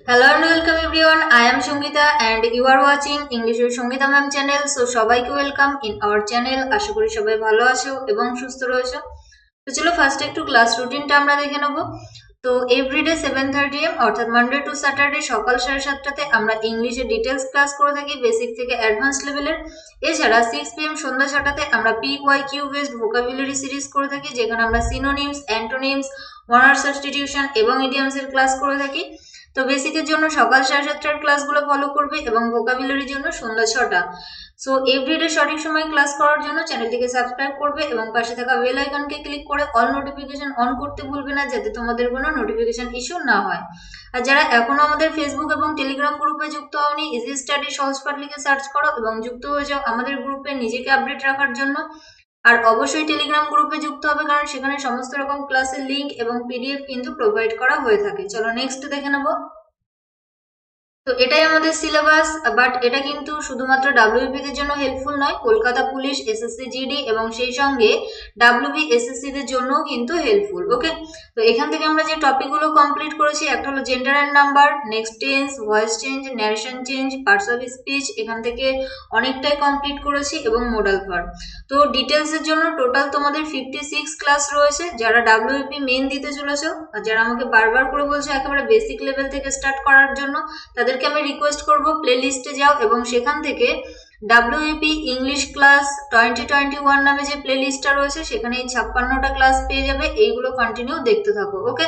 Hello and welcome everyone. I am Shongita and you are watching English with Shongita Ma'am channel. So সবাইকে welcome in our channel. আশা করি সবাই ভালো আছো এবং সুস্থ রয়েছো। তো চলো ফার্স্ট একটু ক্লাস রুটিনটা আমরা দেখে নেব। তো এভরিডে 7:30 am অর্থাৎ মানডে টু স্যাটারডে সকাল 7:30টাতে আমরা ইংলিশে ডিটেলস ক্লাস করে থাকি বেসিক থেকে অ্যাডভান্স লেভেলের। এছাড়া 6 PM সন্ধ্যা 6টাতে আমরা PYQ বেসড ভোকাবুলারি সিরিজ করে থাকি, যেখানে আমরা সিনোনিমস, অ্যান্টোনিমস, ওয়ার্ড সাবস্টিটিউশন এবং ইডিয়মস এর ক্লাস করে থাকি। তো বেসিকের জন্য সকাল 7:30টার ক্লাসগুলো ফলো করবে এবং ভোকাবুলারির জন্য সন্ধ্যা 6টা। সো এভরিডে সঠিক সময় ক্লাস করার জন্য চ্যানেলটিকে সাবস্ক্রাইব করবে এবং পাশে থাকা বেল আইকনকে ক্লিক করে অল নোটিফিকেশন অন করতে ভুলবে না, যাতে তোমাদের কোনো নোটিফিকেশন ইস্যু না হয়। আর যারা এখনো আমাদের ফেসবুক এবং টেলিগ্রাম গ্রুপে যুক্ত হওনি, ইজি স্টাডি সহজ পাঠ লিখে সার্চ করো এবং যুক্ত হয়ে যাও আমাদের গ্রুপে নিজেকে আপডেট রাখার জন্য। আর অবশ্যই টেলিগ্রাম গ্রুপে যুক্ত হবে, কারণ সেখানে সমস্ত রকম ক্লাসের লিংক এবং পিডিএফ কিন্তু প্রোভাইড করা হয়ে থাকে। চলো নেক্সট দেখে নেবো। তো এটাই আমাদের সিলেবাস, বাট এটা কিন্তু শুধুমাত্র ডাব্লিউবিপি দের জন্য হেল্পফুল নয়, কলকাতা পুলিশ, এসএসসি জিডি এবং সেই সঙ্গে ডাব্লিউবি এসএসসি দের জন্যও কিন্তু হেল্পফুল। ওকে, তো এখান থেকে আমরা যে টপিকগুলো কমপ্লিট করেছি, একটা হলো gender and number, next tense, voice change, narration change, parts of speech, এখান থেকে অনেকটাই কমপ্লিট করেছি এবং মোডাল ভার্ব। তো ডিটেলস এর জন্য টোটাল তোমাদের 56 ক্লাস রয়েছে। যারা ডাব্লিউবিপি মেন দিতে চলেছো আর যারা আমাকে বারবার করে বলছো একেবারে বেসিক লেভেল থেকে স্টার্ট করার জন্য, তাদেরকে আমি রিকোয়েস্ট করব প্লে লিস্টে যাও এবং সেখান থেকে ডাব্লিউইপি ইংলিশ ক্লাস 2021 নামে যে প্লে লিস্টটা রয়েছে সেখানে 56টা ক্লাস পেয়ে যাবে। এইগুলো কন্টিনিউ দেখতে থাকো। ওকে,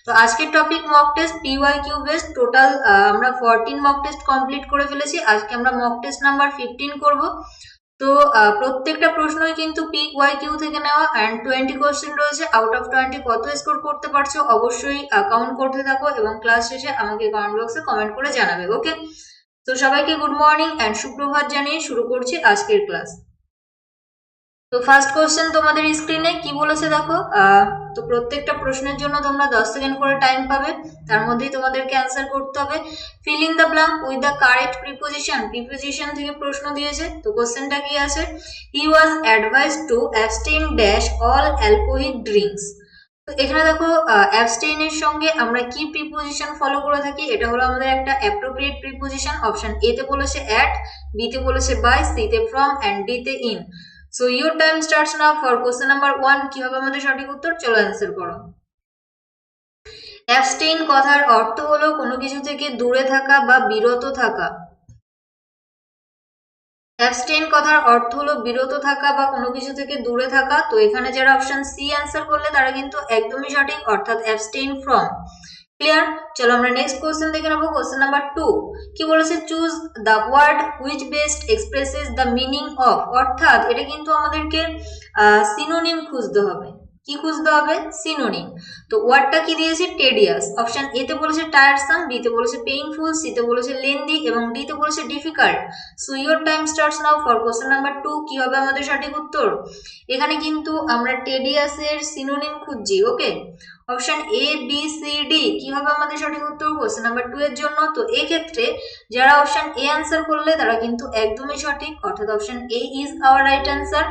তো আজকের topic mock test PYQ based. Total আমরা 14 মক টেস্ট কমপ্লিট করে ফেলেছি। আজকে আমরা মক টেস্ট নাম্বার 15 করব। তো প্রত্যেকটা প্রশ্নই কিন্তু PYQ থেকে নেওয়া অ্যান্ড 20 কোশ্চেন রয়েছে। আউট অফ 20 কত স্কোর করতে পারছো অবশ্যই কাউন্ট করতে থাকো এবং ক্লাস শেষে আমাকে কমেন্ট বক্সে কমেন্ট করে জানাবে। ওকে, তো সবাইকে গুড মর্নিং অ্যান্ড সুপ্রভাত জানিয়ে শুরু করছি আজকের ক্লাস। তো ফার্স্ট কোশ্চেন তোমাদের স্ক্রিনে কি বলেছে দেখো। তো প্রত্যেকটা প্রশ্নের জন্য তোমরা 10 সেকেন্ড করে টাইম পাবে, তার মধ্যেই তোমাদেরকে অ্যান্সার করতে হবে। Fill in the blank with the correct preposition. Preposition থেকে প্রশ্ন দিয়েছে। তো কোশ্চেনটা কি আছে, he was advised to abstain dash all alcoholic drinks. তো এখানে দেখো অ্যাবস্টেইনের সঙ্গে আমরা কি প্রিপোজিশন ফলো করে থাকি, এটা হলো আমাদের একটা অ্যাপ্রোপ্রিয়েট প্রিপোজিশন। অপশন এ তে বলেছে অ্যাট, বি তে বলেছে বাই, সি তে ফ্রম অ্যান্ড ডি তে in. So your time starts now for question number 1। কি হবে আমাদের সঠিক উত্তর, চলো অ্যান্সার করো। অ্যাবস্টেইন কথার অর্থ হলো কোনো কিছু থেকে দূরে থাকা বা বিরত থাকা। অ্যাবস্টেইন কথার অর্থ হলো বিরত থাকা বা কোনো কিছু থেকে দূরে থাকা। তো এখানে যারা অপশন সি অ্যান্সার করলে তারা কিন্তু একদমই সঠিক, অর্থাৎ অ্যাবস্টেইন ফ্রম। ক্লিয়ার, চলো আমরা নেক্সট কোশ্চেন দেখে নেবো। কোশ্চেন নাম্বার 2 কি বলেছে, choose the word which best expresses the meaning of. অর্থাৎ এটা কিন্তু আমাদেরকে সিনোনিম খুঁজতে হবে। কি খুঁজতে হবে, সিনোনিম। তো ওয়ার্ডটা কি দিয়েছে, টেডিয়াস। অপশন এ তে বলেছে টায়ারসাম, বি তে বলেছে পেইনফুল, সি তে বলেছে লেন্দি এবং ডি তে বলেছে difficult. So your time starts now for question number 2। কি হবে আমাদের সঠিক উত্তর, এখানে কিন্তু আমরা টেডিয়াসের সিনোনিম খুঁজছি। Okay, option A B C D কি হবে আমাদের সঠিক উত্তর কোশ্চেন নাম্বার 2 এর জন্য। তো এই ক্ষেত্রে যারা অপশন এ অ্যান্সার করলে তারা কিন্তু একদমই সঠিক, অর্থাৎ option A is our right answer.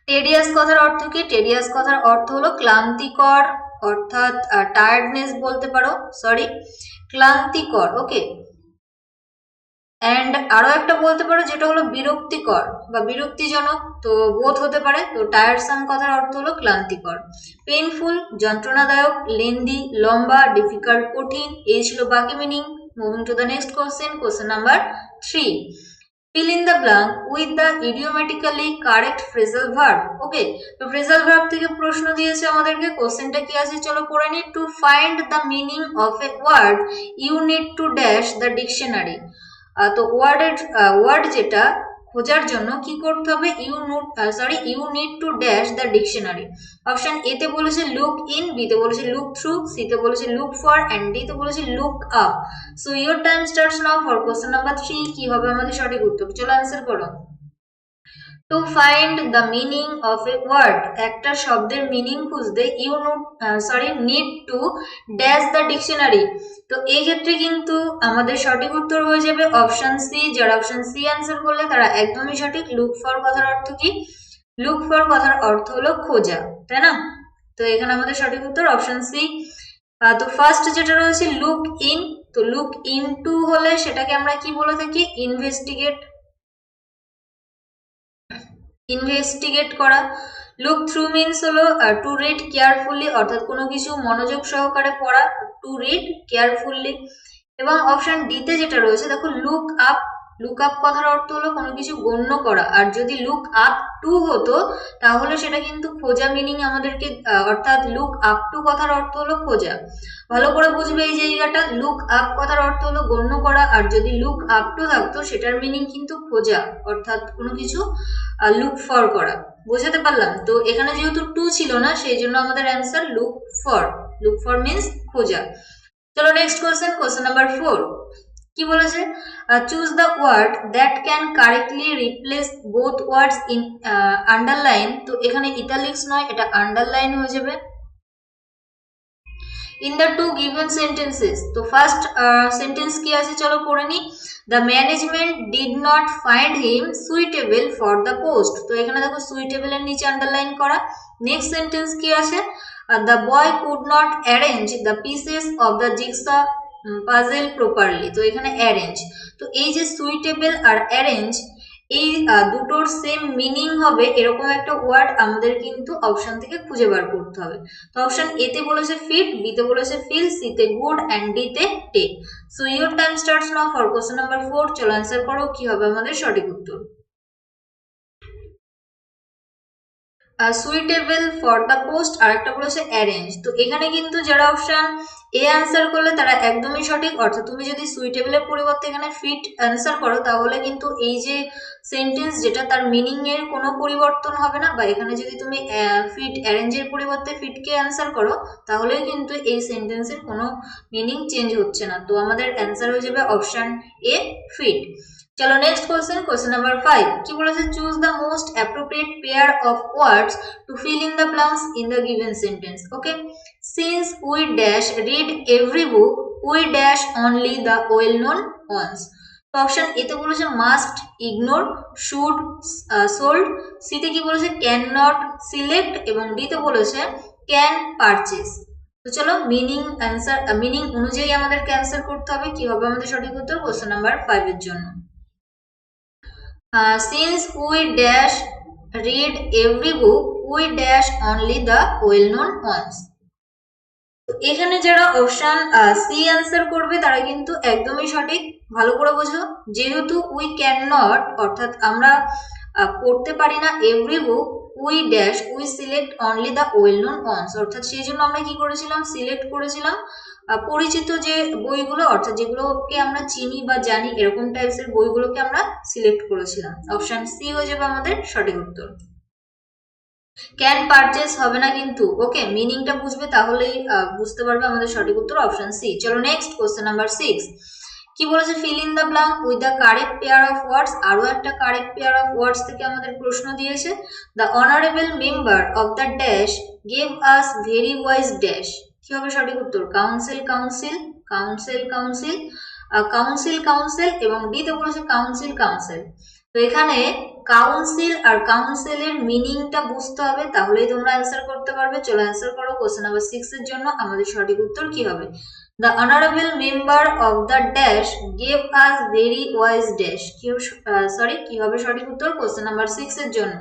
Tedious কথার অর্থ কি, টেডিয়াস কথার অর্থ হলো ক্লান্তিকর, অর্থাৎ টায়ার্ডনেস বলতে পারো, সরি ক্লান্তিকর। ওকে, অ্যান্ড আরো একটা বলতে পারো যেটা হলো বিরক্তিকর বা বিরক্তিজনক, তো বোধ হতে পারে। তো টায়ারসাম কথার অর্থ হলো ক্লান্তিকর। পেইনফুল যন্ত্রণাদায়ক, লেন্দি লম্বা, ডিফিকাল্ট কঠিন। এই ছিল বাকি meaning. Moving to the next question, question number 3। fill in the blank with the idiomatically correct phrasal verb. ওকে, তো phrasal verb থেকে প্রশ্ন দিয়েছে আমাদেরকে। কোশ্চেনটা কি আছে চলো পড়ে নি। To find the meaning of a word you need to dash the dictionary. তো ওয়ার্ড যেটা খোঁজার জন্য কি করতে হবে, you need to dash the dictionary. Option A তে বলেছে লুক ইন, বি তে বলেছে লুক থ্রু, সি তে বলেছে লুক ফর অ্যান্ড ডি তে বলেছে look up. So your time starts now for question number 3। কি হবে আমাদের সঠিক উত্তর, চলো অ্যান্সার করো। To find the meaning of a word, একটা শব্দের মিনিং খুঁজতে need to dash the dictionary. তো এই ক্ষেত্রে কিন্তু আমাদের সঠিক উত্তর হয়ে যাবে অপশন সি। যারা অপশন সি অ্যান্সার করলে তারা একদমই সঠিক। লুক ফর কথার অর্থ কি, লুক ফর কথার অর্থ হলো খোঁজা, তাই না? তো এখানে আমাদের সঠিক উত্তর অপশন সি। তো ফার্স্ট যেটা রয়েছে লুক ইন, তো লুক ইনটু হলে সেটাকে আমরা কি বলে থাকি? ইনভেস্টিগেট, ইনভেস্টিগেট করা। লুক থ্রু মিনস হলো টু রিড কেয়ারফুলি, অর্থাৎ কোনো কিছু মনোযোগ সহকারে পড়া, টু রিড কেয়ারফুলি। এবং অপশন ডিতে যেটা রয়েছে দেখো লুক আপ, লুক আপ কথার অর্থ হলো কোনো কিছু গণ্য করা, আর যদি লুক আপ টু হতো তাহলে সেটা কিন্তু খোঁজা মিনিং আমাদেরকে, অর্থাৎ লুক আপ টু কথার অর্থ হলো খোঁজা। ভালো করে বুঝবে এই জায়গাটা, লুক আপ কথার অর্থ হলো গণ্য করা, আর যদি লুক আপ টু থাকতো সেটার মিনিং কিন্তু খোঁজা, অর্থাৎ কোনো কিছু লুক ফর করা। বোঝাতে পারলাম? তো এখানে যেহেতু টু ছিল না সেই জন্য আমাদের answer look for, look for means খোঁজা। চলো নেক্সট কোশ্চেন, কোশ্চেন নাম্বার 4 কি বলেছে? Choose the word that can correctly replace both words in underline. তো এখানে ইটালিক্স নয়, এটা আন্ডারলাইন হয়ে যাবে। In the two given sentences, তো ফার্স্ট সেন্টেন্স কি আছে চলো পড়ে নি। The management did not find him suitable for the post, তো এখানে দেখো সুইটেবল এর নিচে আন্ডারলাইন করা। নেক্সট সেন্টেন্স কি আছে? The boy could not arrange the pieces of the jigsaw puzzle properly, তো এখানে অ্যারেঞ্জ। তো এই যে সুইটেবল আর অ্যারেঞ্জ, এই দুটোর সেম মিনিং হবে এরকম একটা ওয়ার্ড আমাদের কিন্তু অপশন থেকে খুঁজে বার করতে হবে। তো অপশন এ তে বলেছে ফিট, বি তে বলেছে ফিল, সি তে গুড এন্ড ডি তে take. So your time starts now for question number 4। চলো অ্যান্সার করো, কি হবে আমাদের সঠিক উত্তর? সুইটেবল ফর দ্য পোস্ট, আর একটা বলেছে অ্যারেঞ্জ। তো এখানে কিন্তু যারা অপশন এ অ্যান্সার করলে তারা একদমই সঠিক, অর্থাৎ তুমি যদি সুইটেবলের পরিবর্তে এখানে ফিট অ্যান্সার করো তাহলে কিন্তু এই যে সেন্টেন্স যেটা তার মিনিং এর কোনো পরিবর্তন হবে না, বা এখানে যদি তুমি ফিট অ্যারেঞ্জের পরিবর্তে ফিটকে অ্যান্সার করো তাহলেও কিন্তু এই সেন্টেন্সের কোনো মিনিং চেঞ্জ হচ্ছে না। তো আমাদের অ্যান্সার হয়ে যাবে অপশন এ ফিট। চলো নেক্সট কোশ্চেন, কোশ্চেন নাম্বার 5 কি বলেছে? Choose the most appropriate pair of words to fill in the blanks in the given sentence. Okay, since we dash read every book, we dash only the well known ones. তো option A তে বলেছে must, ignore, should, sold, C তে কি বলেছে can not, select, এবং D তে বলেছে can purchase. তো চলো মিনিং অ্যান্সার, মিনিং অনুযায়ী আমাদেরকে অ্যান্সার করতে হবে। কি হবে আমাদের সঠিক উত্তর কোশ্চেন নাম্বার 5 এর জন্য? Since we dash read every book, we dash only the well-known ones. এখানে যারা অপশন সি অ্যান্সার করবে তারা কিন্তু একদমই সঠিক। ভালো করে বোঝো, যেহেতু উই ক্যান নট, অর্থাৎ আমরা পড়তে পারি না every book, we dash we select only the well known ones, অর্থাৎ সেই জন্য আমরা কি করেছিলাম? সিলেক্ট করেছিলাম পরিচিত যে বইগুলো, অর্থাৎ যেগুলোকে আমরা চিনি বা জানি এরকম টাইপসের বইগুলোকে আমরা সিলেক্ট করেছিলাম। অপশন সি হয়ে যাবে আমাদের সঠিক উত্তর। ক্যান পারচেস হবে না কিন্তু, ওকে, মিনিংটা বুঝবে তাহলেই বুঝতে পারবে আমাদের সঠিক উত্তর অপশন সি। চলো নেক্সট কোশ্চেন নাম্বার 6 কি বলেছে? Feel in the blank with the correct pair of ওয়ার্ডস। আরো একটা কারেক্ট পেয়ার অফ ওয়ার্ডস থেকে আমাদের প্রশ্ন দিয়েছে। The honourable member of the dash gave us very wise dash. কি হবে সঠিক উত্তর? Council, council, council, council, council, council, এবং ডি তে বলেছে কাউন্সিল, কাউন্সিল। তো এখানে কাউন্সিল আর কাউন্সিলের মিনিংটা বুঝতে হবে, তাহলেই তোমরা অ্যান্সার করতে পারবে। চলো অ্যান্সার করো কোশ্চেন নাম্বার 6 এর জন্য আমাদের সঠিক উত্তর কি হবে? The honourable member of the dash gave us very wise dash. কি হবে সরি, কি হবে সঠিক উত্তর কোশ্চেন নাম্বার 6 এর জন্য?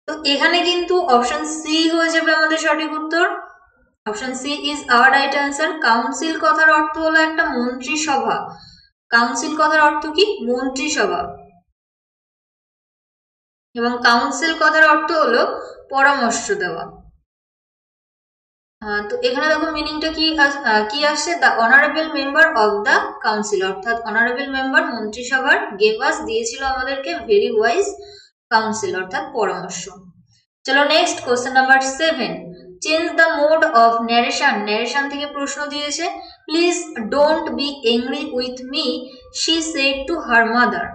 তো এখানে কিন্তু অপশন সি হয়ে যাবে আমাদের সঠিক উত্তর। Option C is our right answer. Counsel কথার অর্থ হলো একটা মন্ত্রিসভা। কাউন্সিল কথার অর্থ কি? মন্ত্রিসভা। এবং কাউন্সিল কথার অর্থ হলো পরামর্শ দেওয়া। তো এখানে দেখো মিনিংটা কি আসছে? The honourable member of the council, অর্থাৎ অনারেবল মেম্বার মন্ত্রিসভার, গেভ আস দিয়েছিল আমাদেরকে ভেরি ওয়াইজ কাউন্সিল, অর্থাৎ পরামর্শ। চলো next question number 7 change the mode of narration. Narration থেকে প্রশ্ন দিয়েছে। Please don't be angry with me, she said to her mother.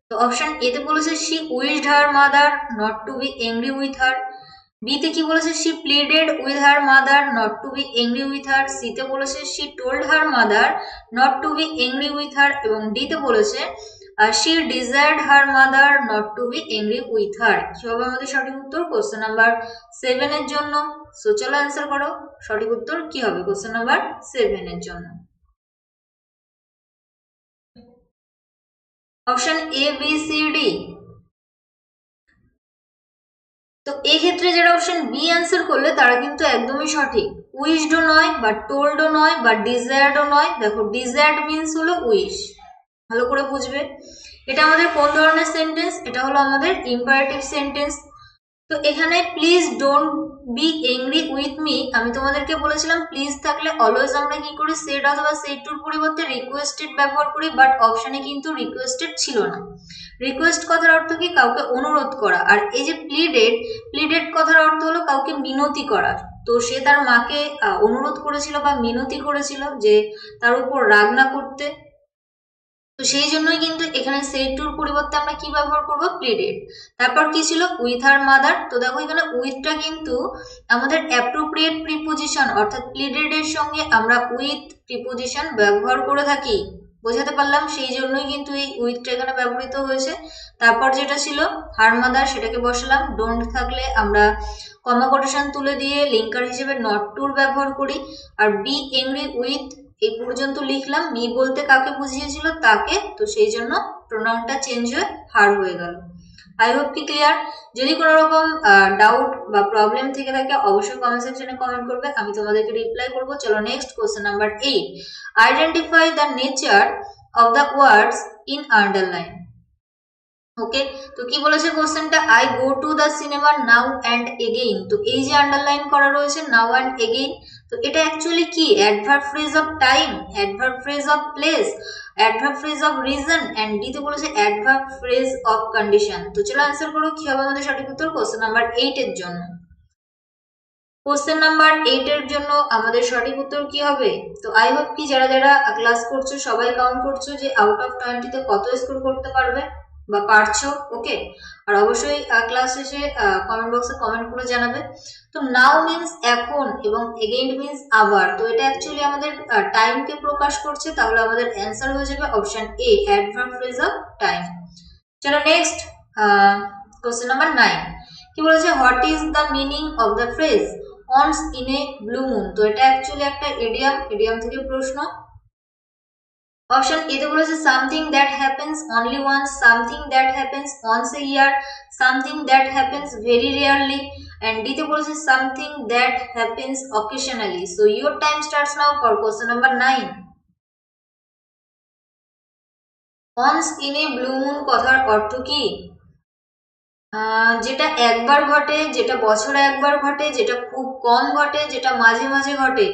তো অপশন এ তে বলেছে she wished her mother not to be angry with her. B তে কি বলেছে? She pleaded with her mother not to be angry with her. C তে বলেছে she told her mother not to be angry with her, এবং D তে বলেছে she desired her mother not to be angry with her. কি হবে আমাদের সঠিক উত্তর কোশ্চেন নাম্বার 7 এর জন্য? সো চলো অ্যান্সার করো, সঠিক উত্তর কি হবে কোশ্চেন নাম্বার 7 এর জন্য? Option A, B, C, D. তো এই ক্ষেত্রে যারা অপশন বি অ্যান্সার করলে তারা কিন্তু একদমই সঠিক। উইশডও নয় বা টোল্ডও নয় বা ডিজায়ার্ডও নয়। দেখো ডিজায়ার্ড মিন্স হলো উইশ, ভালো করে বুঝবে। এটা আমাদের কোন ধরনের সেন্টেন্স? এটা হলো আমাদের ইম্পারেটিভ সেন্টেন্স। তো এখানে please don't be angry with me, আমি তোমাদেরকে বলেছিলাম প্লিজ থাকলে অলওয়েজ আমরা কি করি, সেড অথবা সেড টুর পরিবর্তে রিকোয়েস্টেড ব্যবহার করি, বাট অপশনে কিন্তু রিকোয়েস্টেড ছিল না। রিকোয়েস্ট কথার অর্থ কি? কাউকে অনুরোধ করা। আর এই যে প্লিডেড, প্লিডেড কথার অর্থ হলো কাউকে মিনতি করা। তো সে তার মাকে অনুরোধ করেছিল বা মিনতি করেছিল যে তার উপর রাগ না করতে। তো সেই জন্যই কিন্তু এখানে সেড টুর পরিবর্তে আমরা কি ব্যবহার করব? প্লিডেড। তারপর কি ছিল? With her mother. তো দেখো এখানে উইথটা কিন্তু আমাদের অ্যাপ্রোপ্রিয়েট প্রিপোজিশন, অর্থাৎ প্লিডেড এর সঙ্গে আমরা উইথ প্রিপোজিশন ব্যবহার করে থাকি। বোঝাতে পারলাম? সেই জন্যই কিন্তু এই উইথটা এখানে ব্যবহৃত হয়েছে। তারপর যেটা ছিল হার মাদার, সেটাকে বসালাম। ডোন্ট থাকলে আমরা কমা কোটেশন তুলে দিয়ে লিঙ্কার হিসেবে নট টুর ব্যবহার করি। আর বি এংরি উইথ এই পর্যন্ত লিখলাম, মি বলতে কাকে বুঝিয়েছিল? তাকে। তো সেই জন্য প্রোনাউনটা চেঞ্জ হয়ে হার হয়ে গেল। আই হোপ কি ক্লিয়ার? যদি কোনো রকম ডাউট বা প্রবলেম থেকে থাকে অবশ্যই কমেন্ট সেকশনে কমেন্ট করবে, আমি তোমাদেরকে রিপ্লাই করব। চলো next question number 8, identify the nature of the words in underline. Okay, তো কি বলেছে কোশ্চেনটা? I go to the cinema now and again. তো এই যে আন্ডারলাইন করা রয়েছে নাও অ্যান্ড এগেইন, তো এটা অ্যাকচুয়ালি কি? Adverb phrase of time, adverb phrase of place, adverb phrase of reason, and D তে বলেছে অ্যাডভার্ব ফ্রেজ অফ কন্ডিশন। তো চলো অ্যান্সার করো, কি হবে আমাদের সঠিক উত্তর কোশ্চেন নাম্বার 8 এর জন্য? কোশ্চেন নাম্বার 8 এর জন্য আমাদের সঠিক উত্তর কি হবে? তো আই হোপ কি যারা যারা ক্লাস করছো সবাই কাউন্ট করছো যে আউট অফ 20 তে কত স্কোর করতে পারবে বা পারছো। ওকে, আর অবশ্যই ক্লাস শেষে কমেন্ট বক্সে কমেন্ট করে জানাবে। তো নাও মিন্স এখন এবং এগেইন মিন্স আবার। তো এটা অ্যাকচুয়ালি আমাদের টাইমকে প্রকাশ করছে, তাহলে আমাদের অ্যান্সার হয়ে যাবে option A, adverb phrase of time. চলো নেক্সট কোশ্চেন নাম্বার 9, কি বলেছে? What is the meaning of the phrase once in a blue moon? তো এটা অ্যাকচুয়ালি একটা ইডিয়াম, ইডিয়াম থেকে প্রশ্ন। অপশন এ তে বলেছে something that happens only once, something that happens once a year, something that happens very rarely, and D তে বলেছে something that happens occasionally. So your time starts now for question number 9। once in a blue moon কথার অর্থ কি? যেটা একবার ঘটে, যেটা বছরে একবার ঘটে, যেটা খুব কম ঘটে, যেটা মাঝে মাঝে ঘটে।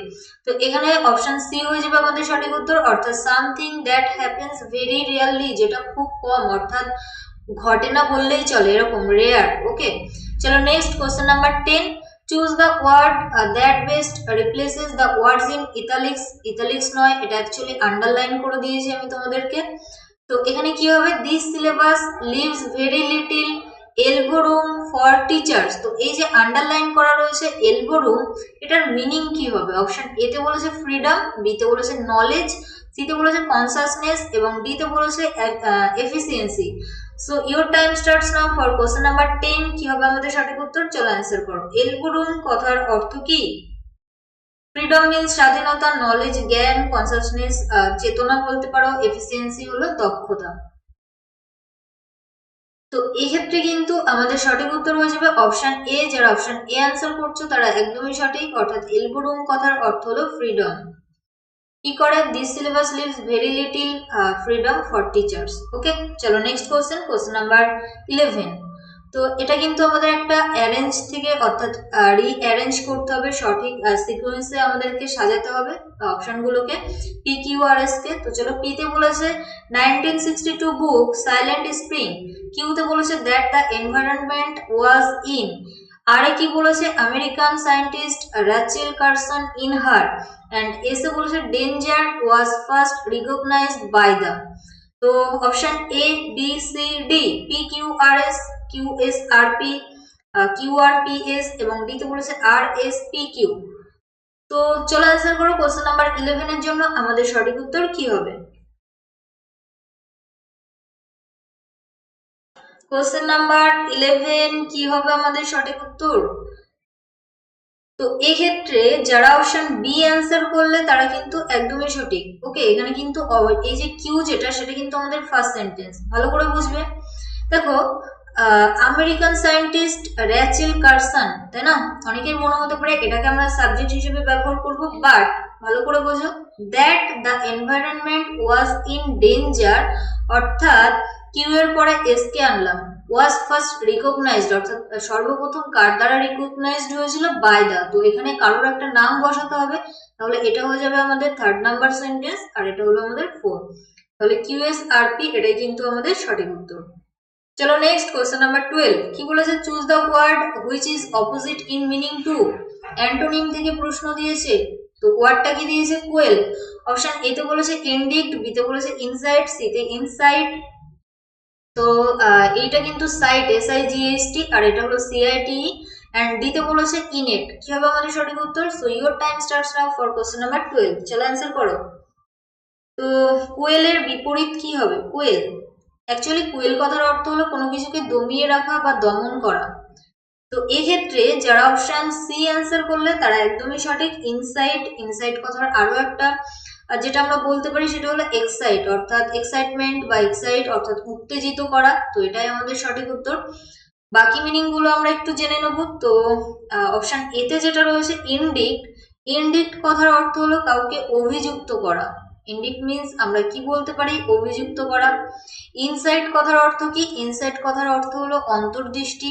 তো এখানে অপশন সি হয়ে যাবে আমাদের সঠিক উত্তর, অর্থাৎ something that happens very rarely, যেটা খুব কম, অর্থাৎ ঘটে না বললেই চলে, এরকম রেয়ার। ওকে, চলো next question number 10, choose the word that best replaces the words in italics. Italics নয়, এটা অ্যাকচুয়ালি আন্ডারলাইন করে দিয়েছি আমি তোমাদেরকে। তো এখানে কি হবে? This syllabus leaves very little elbow room for teachers. তো এই যে আন্ডারলাইন করা রয়েছে এলবো রুম, এটার মিনিং কি হবে? অপশন এ তে বলেছে ফ্রিডম, বি তে বলেছে নলেজ, সি তে বলেছে কনসাসনেস, এবং ডি তে বলেছে efficiency. So your time starts now for question number 10। কি হবে আমাদের সঠিক উত্তর? চলো অ্যান্সার করো। এলবো রুম কথার অর্থ কি? ফ্রিডম মিন্স স্বাধীনতা, নলেজ জ্ঞান, কনসাসনেস চেতনা বলতে পারো, এফিসিয়েন্সি হলো দক্ষতা। তো এই ক্ষেত্রে কিন্তু আমাদের সঠিক উত্তর হয়ে যাবে অপশন এ। যারা অপশন এ অ্যান্সার করছো তারা একদমই সঠিক, অর্থাৎ এলবো রুম কথার অর্থ হলো ফ্রিডম। কি করে? This syllabus leaves very little freedom for teachers. Okay, চলো নেক্সট কোশ্চেন, কোশ্চেন নাম্বার 11। তো এটা কিন্তু আমাদের একটা অ্যারেঞ্জ থেকে, অর্থাৎ রিঅ্যারেঞ্জ করতে হবে, সঠিক সিকোয়েন্সে আমাদেরকে সাজাতে হবে অপশনগুলোকে, P Q R S K. তো চলো, পি তে বলেছে 1962 বুক সাইলেন্ট স্প্রিং, কিউ তে বলেছে that the environment was in, আরে কি বলেছে? American scientist Rachel Carson in her, and এসে বলেছে danger was first recognized by the. তো option A, B, C, D, P Q R S, Q S R P, Q R P S, এবং D তে বলেছে আর S P Q. তো চলো answer করো question number 11 এর জন্য আমাদের সঠিক উত্তর কি হবে? কোশ্চেন নাম্বার 11 কি হবে আমাদের সঠিক উত্তর? তো এক্ষেত্রে যারা অপশন বি অ্যান্সার করলে তারা কিন্তু একদমই সঠিক। ওকে, এখানে কিন্তু এই যে কিউ যেটা সেটা কিন্তু আমাদের ফার্স্ট সেন্টেন্স, ভালো করে বুঝবে। দেখো আমেরিকান সায়েন্টিস্ট র্যাচেল কারসন, তাই না? অনেকের মনে হতে পারে এটাকে আমরা সাবজেক্ট হিসেবে ব্যবহার করব, বাট ভালো করে বোঝো that the environment was in danger, অর্থাৎ কিউ এর পরে এস কে আনলাম, ওয়াজ ফার্স্ট রিকগনাইজড, অর্থাৎ সর্বপ্রথম কার দ্বারা রিকগনাইজড হয়েছিল, বাই দা। তো এখানে কারোর একটা নাম বসাতে হবে, তাহলে এটা হয়ে যাবে আমাদের থার্ড নাম্বার সেন্টেন্স, আর এটা হলো আমাদের 4। তাহলে কিউএসআরপি এটাই কিন্তু আমাদের সঠিক উত্তর। চলো নেক্সট কোশ্চেন নাম্বার 12 কি বলেছে, choose the word which is opposite in meaning to. Antonym থেকে প্রশ্ন দিয়েছে, তো ওয়ার্ডটা কি দিয়েছে, কোয়েল। অপশন এ তে বলেছে ইনডিক্ট, বি তে বলেছে ইনসাইট, সি তে ইনসাইট। তো এইটা কিন্তু সাইট, SIGHT, আর এটা হলো CITE, এন্ড ডি তে বলেছে ইনেট। কি হবে আমাদের সঠিক উত্তর? So your time starts now for question number 12। চলো অ্যান্সার করো। তো কোয়েলের বিপরীত কি হবে? কোয়েল, অ্যাকচুয়ালি কোয়েল কথার অর্থ হলো কোনো কিছুকে দমিয়ে রাখা বা দমন করা। তো এক্ষেত্রে যারা অপশন সি অ্যান্সার করলে তারা একদমই সঠিক, ইনসাইট। ইনসাইট কথার আরো একটা যেটা আমরা বলতে পারি সেটা হলো এক্সাইট, অর্থাৎ এক্সাইটমেন্ট বা এক্সাইট অর্থাৎ উত্তেজিত করা। তো এটাই আমাদের সঠিক উত্তর। বাকি মিনিং গুলো আমরা একটু জেনে নেব। তো অপশন এ তে যেটা রয়েছে ইনডিক্ট, ইনডিক্ট কথার অর্থ হলো কাউকে অভিযুক্ত করা। ইনডিক্ট মিন্স আমরা কি বলতে পারি, অভিযুক্ত করা। ইনসাইট কথার অর্থ কি? ইনসাইট কথার অর্থ হলো অন্তর্দৃষ্টি।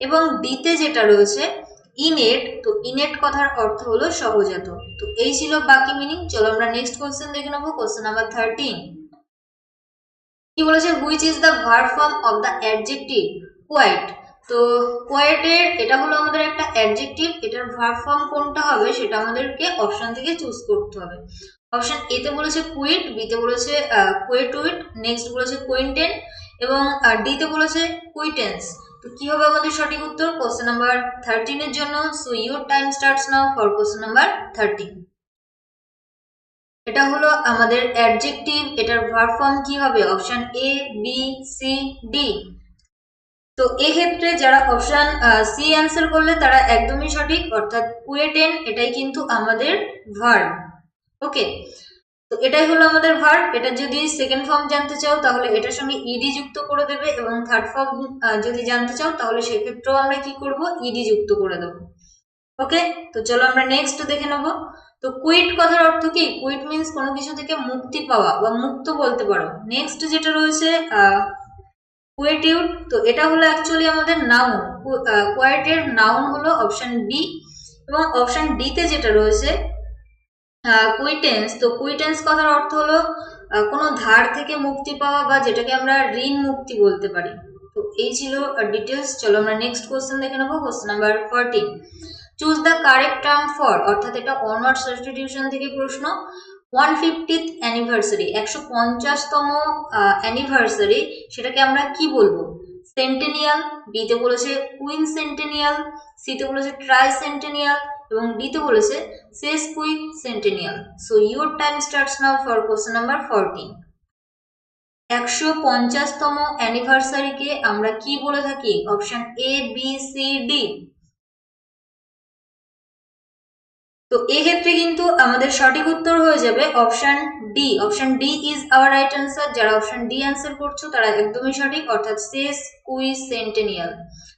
এবং ডিতে যেটা রয়েছে ইনেট, তো ইনেট কথার অর্থ হলো সহজাত। তো এই ছিল বাকি মিনিং। চলো আমরা নেক্সট কোশ্চেন দেখে নেবো, কোশ্চেন নাম্বার 13 কি বলেছে, which is the verb form of the adjective quiet. তো কোয়াইটের এটা হলো আমাদের একটা অ্যাডজেক্টিভ, এটার ভার্ব ফর্ম কোনটা হবে সেটা আমাদেরকে অপশন থেকে চুজ করতে হবে। অপশন এ তে বলেছে কুইট, বি তে বলেছে কুয়েটুইট, নেক্সট বলেছে কুইন্টেন, এবং ডি তে বলেছে কুইটেন্স। তো কি হবে আমাদের সঠিক উত্তর কোশ্চেন নাম্বার 13 এর জন্য? So your time starts now for question number 13। এটা হলো আমাদের অ্যাডজেক্টিভ, এটার ভার্ব ফর্ম কি হবে? Option A, B, C, D. তো এক্ষেত্রে যারা অপশন সি অ্যান্সার করলে তারা একদমই সঠিক, অর্থাৎ কুয়েটেন এটাই কিন্তু আমাদের ভার্ব। ওকে, তো এটাই হলো আমাদের ভার্ব। এটা যদি সেকেন্ড ফর্ম জানতে চাও তাহলে এটার সঙ্গে ইডি যুক্ত করে দেবে, এবং থার্ড ফর্ম যদি জানতে চাও তাহলে সেক্ষেত্রেও আমরা কি করব, ইডি যুক্ত করে দেবো। ওকে, তো চলো আমরা নেক্সট দেখে নেব। তো কুইট কথার অর্থ কি? কুইট মিন্স কোনো কিছু থেকে মুক্তি পাওয়া বা মুক্ত বলতে পারো। নেক্সট যেটা রয়েছে কুয়েটিউড, তো এটা হলো অ্যাকচুয়ালি আমাদের নাউন। কোয়েটের নাউন হলো অপশন বি, এবং অপশন ডি তে যেটা রয়েছে কুইটেন্স, তো কুইটেন্স কথার অর্থ হলো কোনো ধার থেকে মুক্তি পাওয়া বা যেটাকে আমরা ঋণ মুক্তি বলতে পারি। তো এই ছিল ডিটেলস। চলো আমরা নেক্সট কোশ্চেন দেখে নেবো, question number 14 choose the correct term for, অর্থাৎ এটা অনার্স সাবস্টিটিউশন থেকে প্রশ্ন। 150th অ্যানিভার্সারি, 150তম অ্যানিভার্সারি, সেটাকে আমরা কি বলবো? সেন্টেনিয়াল, বি তে বলেছে কুইন সেন্টেনিয়াল, সি তে বলেছে ট্রাই সেন্টেনিয়াল, এবং ডি তে বলেছে sesquicentennial. So your time starts now for question number 14। 150তম অ্যানিভার্সারিকে আমরা কি বলে থাকি? Option A, B, C, D. তো এক্ষেত্রে কিন্তু আমাদের সঠিক উত্তর হয়ে যাবে option D. Option D is our right answer. যারা অপশন ডি অ্যান্সার করছো তারা একদমই সঠিক, অর্থাৎ সেস কুই সেন্টেনিয়াল।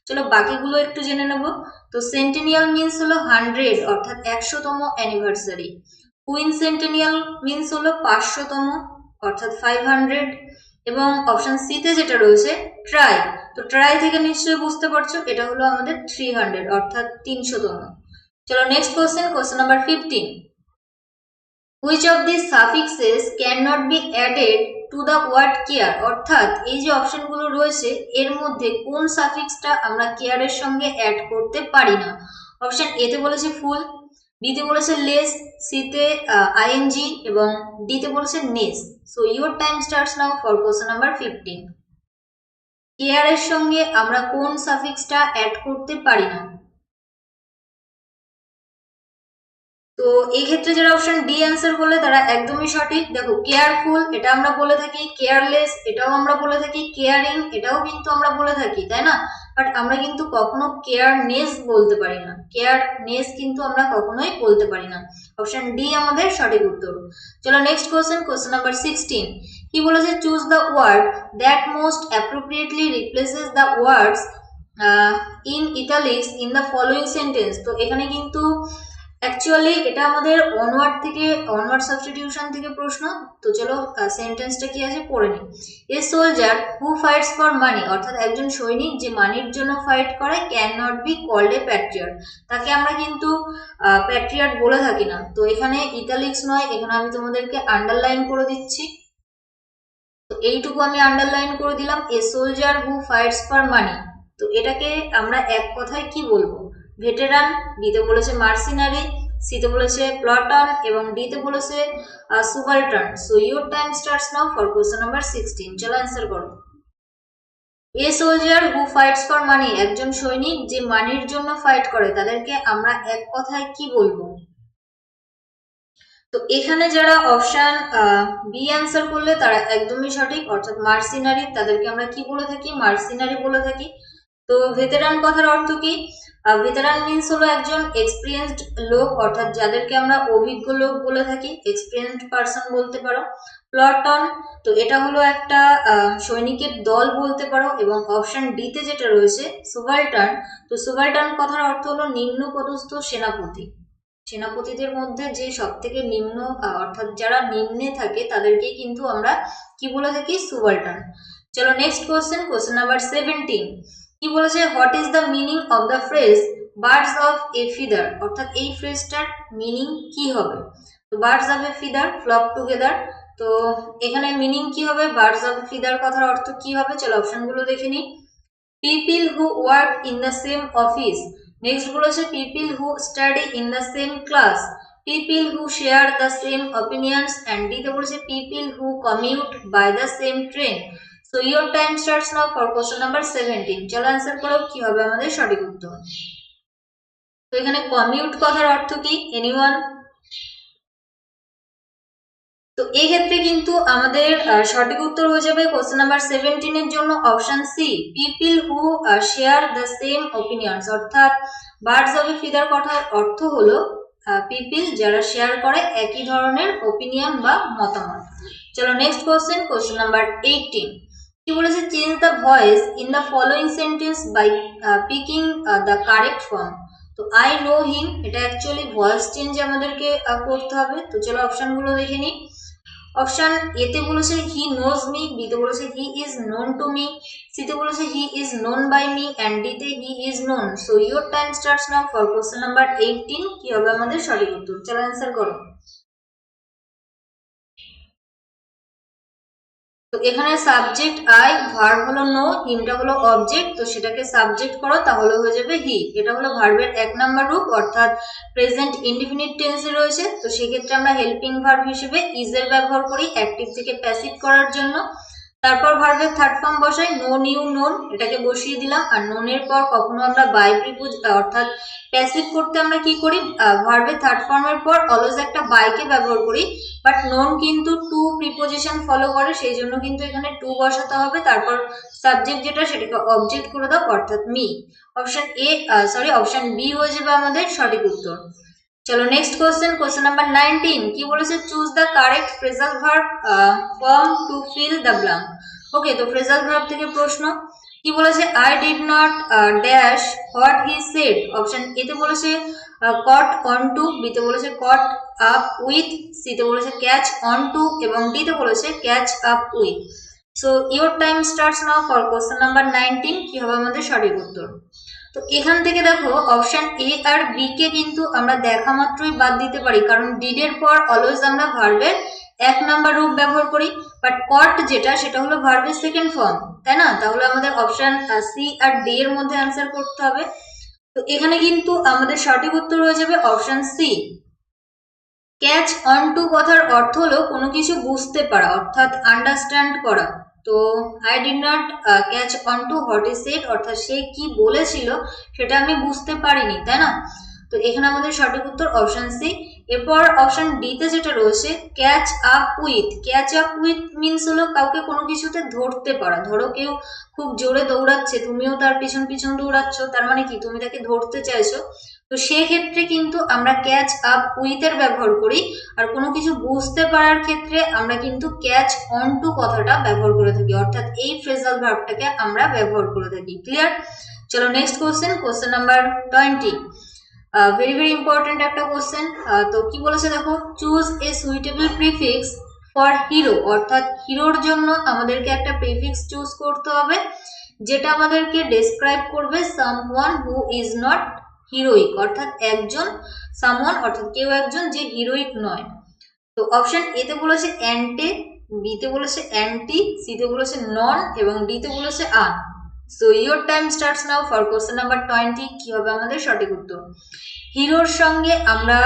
চলো বাকিগুলো একটু জেনে নেব। তো সেন্টেনিয়াল মিন্স হলো 100, অর্থাৎ 100তম অ্যানিভার্সারি। কুইন সেন্টেনিয়াল মিন্স হলো 500তম, অর্থাৎ 500। এবং অপশন সি তে যেটা রয়েছে ট্রাই, তো ট্রাই থেকে নিশ্চয়ই বুঝতে পারছো এটা হলো আমাদের 300, অর্থাৎ 300তম। চলো next question, question number 15 which of this suffixes can not be added to the word care, অর্থাৎ এই যে অপশনগুলো রয়েছে এর মধ্যে কোন সাফিক্সটা আমরা কেয়ারের সঙ্গে অ্যাড করতে পারি না? অপশন এ তে বলেছে ফুল, বি তে বলেছে লেস, সি তে আইএনজি, এবং ডি তে বলেছে ness. So your time starts now for question number 15। কেয়ারের সঙ্গে আমরা কোন সাফিক্সটা অ্যাড করতে পারি না? তো এই ক্ষেত্রে যারা অপশন ডি অ্যান্সার করলে তারা একদমই সঠিক। দেখো কেয়ারফুল এটা আমরা বলে থাকি, কেয়ারলেস এটাও আমরা বলে থাকি, কেয়ারিং এটাও কিন্তু আমরা বলে থাকি, তাই না? বাট আমরা কিন্তু কখনো কেয়ারনেস বলতে পারি না, কেয়ারনেস কিন্তু আমরা কখনোই বলতে পারি না। অপশন ডি আমাদের সঠিক উত্তর। চলো নেক্সট কোশ্চেন নাম্বার 16। কি বলেছে? Choose the word that most appropriately replaces the words in italics in the following sentence. তো এখানে কিন্তু অ্যাকচুয়ালি এটা আমাদের অনওয়ার্ড সাবস্টিটিউশন থেকে প্রশ্ন। তো চলো সেন্টেন্সটা কি আছে পড়ে নিই। A soldier who fights for money, অর্থাৎ একজন সৈনিক যে মানির জন্য ফাইট করে, can not be called a patriot, তাকে আমরা কিন্তু প্যাট্রিয়ট বলে থাকি না। তো এখানে ইটালিক্স নয়, এখানে আমি তোমাদেরকে আন্ডারলাইন করে দিচ্ছি। তো এইটুকু আমি আন্ডারলাইন করে দিলাম, এ সোলজার হু ফাইটস ফর মানি। তো এটাকে আমরা এক কথায় কি বলবো? ভেটেরান, বিতে বলেছে মার্সিনারি, সিতে বলেছে প্লটন এবং ডিতে বলেছে subaltern. So your time starts now for question number 16। চলো অ্যান্সার করো। A soldier who fights for money, একজন সৈনিক যে মানির জন্য ফাইট করে, তাদেরকে আমরা এক কথায় কি বলবো? তো এখানে যারা অপশন বি অ্যান্সার করলে তারা একদমই সঠিক, অর্থাৎ মার্সিনারি, তাদেরকে আমরা কি বলে থাকি? মার্সিনারি বলে থাকি। তো ভেটেরান কথার অর্থ কি? ভেটেরান মিন্স হলো একজন এক্সপিরিয়েন্সড লোক, অর্থাৎ যাদেরকে আমরা অভিজ্ঞ লোক বলে থাকি, এক্সপিরিয়েন্সড পারসন বলতে পারো। প্লটন, তো এটা হলো একটা সৈনিকের দল বলতে পারো। এবং অপশন ডিতে যেটা রয়েছে সুবালটার্ন, তো সুবালটার্ন কথার অর্থ হলো নিম্ন পদস্থ সেনাপতি। সেনাপতিদের মধ্যে যে সব থেকে নিম্ন, অর্থাৎ যারা নিম্নে থাকে, তাদেরকেই কিন্তু আমরা কি বলে থাকি? সুবালটার্ন। চলো নেক্সট কোশ্চেন নাম্বার 17। কি বলেছে? What is the meaning of the phrase birds of a feather, অর্থাৎ এই ফ্রেজটার মিনিং কি হবে? তো birds of a feather flock together. তো এখানে মিনিং কি হবে? বার্ডস অফ এ ফিদার কথার অর্থ কি হবে? চলো অপশনগুলো দেখে নিই। People who work in the same office, next বলেছে people who study in the same class, people who share the same opinions, and ডিতে বলেছে people who commute by the same train. So your time starts now for question number 17। চলো answer করো কি হবে আমাদের সঠিক উত্তর। তো এখানে কমিউট কথার অর্থ কি? এনিওয়ান? তো এই ক্ষেত্রে কিন্তু আমাদের সঠিক উত্তর হয়ে যাবে কোশ্চেন নাম্বার 17 এর জন্য option C, people who share the same opinions, অর্থাৎ বার্ডস অফ এ ফিদার কথার অর্থ হলো পিপল যারা শেয়ার করে একই ধরনের ওপিনিয়ন বা মতামত। চলো নেক্সট কোশ্চেন নাম্বার 18। কি বলেছে? Change the voice in the following sentence by picking the correct form. তো আই নো হিম, এটা অ্যাকচুয়ালি ভয়েস চেঞ্জ আমাদেরকে করতে হবে। তো চলো অপশনগুলো দেখে নিই। অপশন এতে বলেছে হি নোজ মি, বিতে বলেছে he is known to me, সিতে বলেছে he is known by me, and ডিতে he is known. So your time starts now for question number 18। কি হবে আমাদের সঠিক উত্তর? চলো অ্যান্সার করো। তো এখানে সাবজেক্ট আই, ভার্ব হলো নো, হিমটা হলো অবজেক্ট, তো সেটাকে সাবজেক্ট করো, তাহলে হয়ে যাবে হি। এটা হলো ভার্বের 1 নাম্বার রূপ, অর্থাৎ প্রেজেন্ট ইনডিফিনিট টেন্সে রয়েছে। তো সেক্ষেত্রে আমরা হেল্পিং ভার্ব হিসেবে ইজ এর ব্যবহার করি অ্যাক্টিভ থেকে প্যাসিভ করার জন্য। তারপর ভার্বের থার্ড ফর্ম বসাই, নোন ইউ নোন, এটাকে বসিয়ে দিলাম। আর নোনের পর কখনো আমরা বাই প্রিপোজ, অর্থাৎ প্যাসিভ করতে আমরা কি করি? ভার্বের থার্ড ফর্মের পর অলওয়েজ একটা বাইকে ব্যবহার করি, বাট নোন কিন্তু টু প্রিপোজিশন ফলো করে, সেই জন্য কিন্তু এখানে টু বসাতে হবে। তারপর সাবজেক্ট যেটা, সেটাকে অবজেক্ট করে দাও, অর্থাৎ মি। অপশন বি হয়ে যাবে আমাদের সঠিক উত্তর। চলো নেক্সট কোশ্চেন নাম্বার 19। কি বলেছে? Choose the correct phrasal verb form to fill the blank. Okay, তো ফ্রেজাল ভার্ব থেকে প্রশ্ন। কি বলেছে? I did not dash what he said. Option এতে বলেছে কট অন টু, বিতে বলেছে কট আপ উইথ, সিতে বলেছে ক্যাচ অন টু, এবং ডিতে বলেছে catch up with. So your time starts now for question number 19। কি হবে আমাদের সঠিক উত্তর? তো এখান থেকে দেখো অপশন এ আর বি কে কিন্তু আমরা দেখা মাত্রই বাদ দিতে পারি, কারণ ডিড এর পর অলওয়েজ আমরা ভার্বের 1 নাম্বার রূপ ব্যবহার করি। বাট কট যেটা, সেটা হলো ভার্বের সেকেন্ড ফর্ম, তাই না? তাহলে আমাদের অপশন সি আর ডি এর মধ্যে অ্যান্সার করতে হবে। তো এখানে কিন্তু আমাদের সঠিক উত্তর হয়ে যাবে option C. Catch on to কথার অর্থ হলো কোনো কিছু বুঝতে পারা, অর্থাৎ আন্ডারস্ট্যান্ড করা। তো I did not catch on to what he said, অর্থাৎ সে কি বলেছিল সেটা আমি বুঝতে পারিনি, তাই না? তো এখানে আমাদের সঠিক উত্তর অপশন সি। এরপর অপশন ডি তে যেটা রয়েছে catch up with, catch up with means হলো কাউকে কোনো কিছুতে ধরতে পারা। ধরো কেউ খুব জোরে দৌড়াচ্ছে, তুমিও তার পিছন পিছন দৌড়াচ্ছ, তার মানে কি তুমি তাকে ধরতে চাইছো, তো সেক্ষেত্রে কিন্তু আমরা ক্যাচ আপ উইথ এর ব্যবহার করি। আর কোনো কিছু বুঝতে পারার ক্ষেত্রে আমরা কিন্তু ক্যাচ অন টু কথাটা ব্যবহার করে থাকি, অর্থাৎ এই ফ্রেজাল ভার্বটাকে আমরা ব্যবহার করে থাকি। ক্লিয়ার? চলো next question, question number 20। Very very important একটা কোশ্চেন। তো কি বলেছে দেখো, choose a suitable prefix for hero, অর্থাৎ হিরোর জন্য আমাদেরকে একটা প্রিফিক্স চুজ করতে হবে যেটা আমাদেরকে ডেসক্রাইব করবে someone who is not heroic, অর্থাৎ একজন সামওয়ান অর্থাৎ কেউ একজন যে হিরোইক নয়। তো অপশন এ তে বলেছে অ্যান্টে, বি তে বলেছে অ্যান্টি, সি তে বলেছে নন এবং ডি তে বলেছে on. So your time starts now for question number 20। কি হবে আমাদের সঠিক উত্তর? হিরোর সঙ্গে আমরা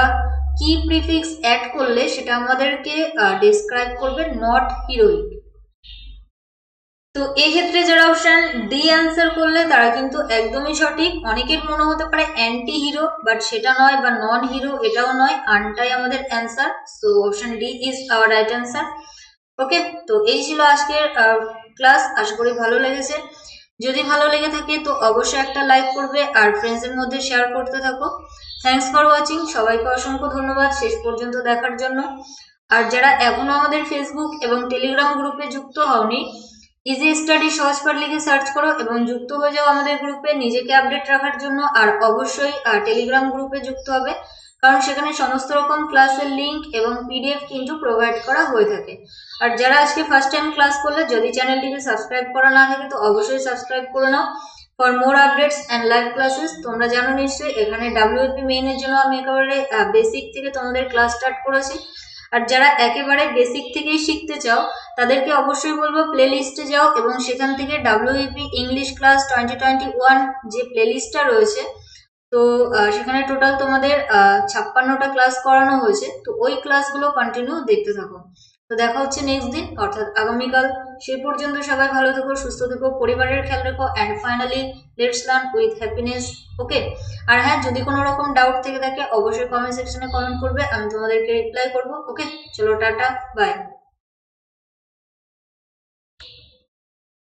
কি প্রিফিক্স অ্যাড করলে সেটা আমাদেরকে ডেসক্রাইব করবে নট হিরোইক। তো এই ক্ষেত্রে যারা অপশন ডি অ্যান্সার করলে তারা কিন্তু একদমই সঠিক। অনেকের মনে হতে পারে অ্যান্টি হিরো, বাট সেটা নয়, বা নন হিরো এটাও নয়, আনটাই আমাদের answer. So option D is our right answer. Okay, তো এই ছিল আজকের ক্লাস। আশা করি ভালো লেগেছে। যদি ভালো লেগে থাকে তো অবশ্যই একটা লাইক করবে আর ফ্রেন্ডসের মধ্যে শেয়ার করতে থাকো। থ্যাঙ্কস ফর ওয়াচিং, সবাইকে অসংখ্য ধন্যবাদ শেষ পর্যন্ত দেখার জন্য। আর যারা এখনো আমাদের ফেসবুক এবং টেলিগ্রাম গ্রুপে যুক্ত হওনি, ইজি স্টাডি সহজপাঠ লিখে সার্চ করো এবং যুক্ত হয়ে যাও আমাদের গ্রুপে নিজেকে আপডেট রাখার জন্য। আর অবশ্যই টেলিগ্রাম গ্রুপে যুক্ত হবে, কারণ সেখানে সমস্ত রকম ক্লাসের লিংক এবং পিডিএফ কিন্তু প্রোভাইড করা হয়ে থাকে। আর যারা আজকে ফার্স্ট টাইম ক্লাস করলে, যদি চ্যানেলটিকে সাবস্ক্রাইব করা না থাকে তো অবশ্যই সাবস্ক্রাইব করে নাও for more updates and live classes. তোমরা জানো নিশ্চয়ই এখানে WFP মেইনের জন্য আমি একেবারে বেসিক থেকে তোমাদের ক্লাস স্টার্ট করেছি। আর যারা একেবারে বেসিক থেকেই শিখতে চাও তাদেরকে অবশ্যই বলবো প্লে লিস্টে যাও এবং সেখান থেকে WFP ইংলিশ ক্লাস 2021 যে প্লে লিস্টটা রয়েছে, তো সেখানে টোটাল তোমাদের 56টা ক্লাস করানো হয়েছে। তো ওই ক্লাসগুলো কন্টিনিউ দেখতে থাকো। তো দেখা হচ্ছে নেক্সট দিন অর্থাৎ আগামীকাল। সেই পর্যন্ত সবাই ভালো থেকো, সুস্থ থেকো, পরিবারের খেয়াল রেখো, and finally let's learn with happiness. Okay, আর হ্যাঁ, যদি কোনো রকম ডাউট থেকে থাকে অবশ্যই কমেন্ট সেকশনে কমেন্ট করবে, আমি তোমাদেরকে রিপ্লাই করবো। ওকে, চলো টাটা, বাই।